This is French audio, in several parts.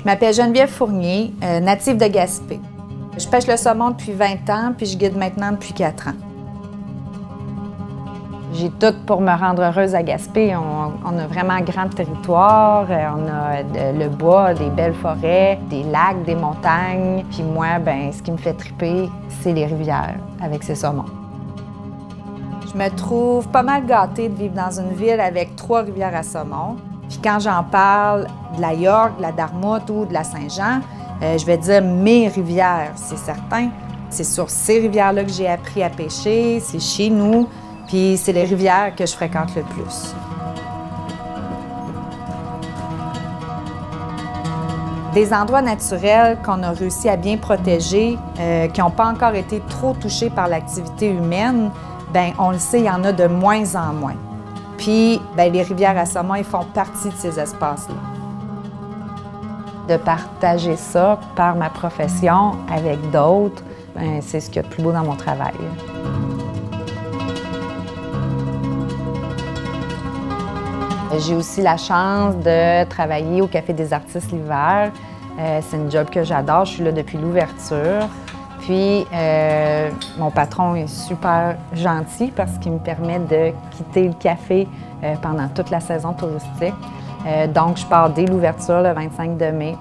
Je m'appelle Geneviève Fournier, native de Gaspé. Je pêche le saumon depuis 20 ans, puis je guide maintenant depuis 4 ans. J'ai tout pour me rendre heureuse à Gaspé. On a vraiment un grand territoire, on a le bois, des belles forêts, des lacs, des montagnes. Puis moi, ce qui me fait triper, c'est les rivières avec ces saumons. Je me trouve pas mal gâtée de vivre dans une ville avec 3 rivières à saumon. Puis quand j'en parle de la York, de la Dartmouth ou de la Saint-Jean, je vais dire mes rivières, c'est certain. C'est sur ces rivières-là que j'ai appris à pêcher, c'est chez nous, puis c'est les rivières que je fréquente le plus. Des endroits naturels qu'on a réussi à bien protéger, qui n'ont pas encore été trop touchés par l'activité humaine, on le sait, il y en a de moins en moins. Puis, les rivières à saumon, ils font partie de ces espaces-là. De partager ça par ma profession avec d'autres, c'est ce qu'il y a de plus beau dans mon travail. J'ai aussi la chance de travailler au Café des artistes l'hiver. C'est un job que j'adore, je suis là depuis l'ouverture. Puis, mon patron est super gentil parce qu'il me permet de quitter le café pendant toute la saison touristique. Donc, je pars dès l'ouverture, le 25 de mai,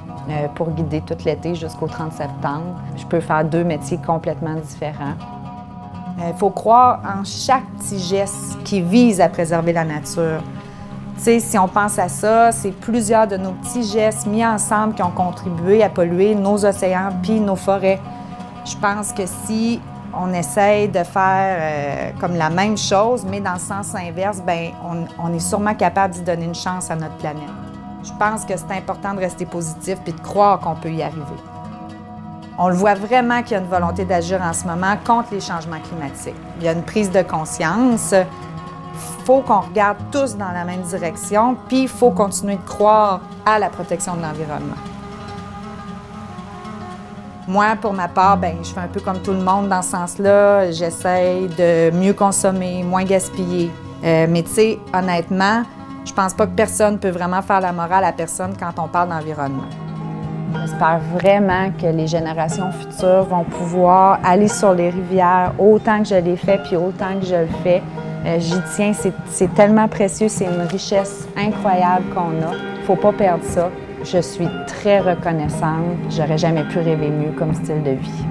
pour guider tout l'été jusqu'au 30 septembre. Je peux faire 2 métiers complètement différents. Il faut croire en chaque petit geste qui vise à préserver la nature. Tu sais, si on pense à ça, c'est plusieurs de nos petits gestes mis ensemble qui ont contribué à polluer nos océans puis nos forêts. Je pense que si on essaye de faire comme la même chose, mais dans le sens inverse, on est sûrement capable d'y donner une chance à notre planète. Je pense que c'est important de rester positif et de croire qu'on peut y arriver. On le voit vraiment qu'il y a une volonté d'agir en ce moment contre les changements climatiques. Il y a une prise de conscience. Il faut qu'on regarde tous dans la même direction, puis il faut continuer de croire à la protection de l'environnement. Moi, pour ma part, je fais un peu comme tout le monde dans ce sens-là. J'essaie de mieux consommer, moins gaspiller. Mais tu sais, honnêtement, je pense pas que personne peut vraiment faire la morale à personne quand on parle d'environnement. J'espère vraiment que les générations futures vont pouvoir aller sur les rivières autant que je l'ai fait puis autant que je le fais. J'y tiens, c'est tellement précieux, c'est une richesse incroyable qu'on a. Faut pas perdre ça. Je suis très reconnaissante. J'aurais jamais pu rêver mieux comme style de vie.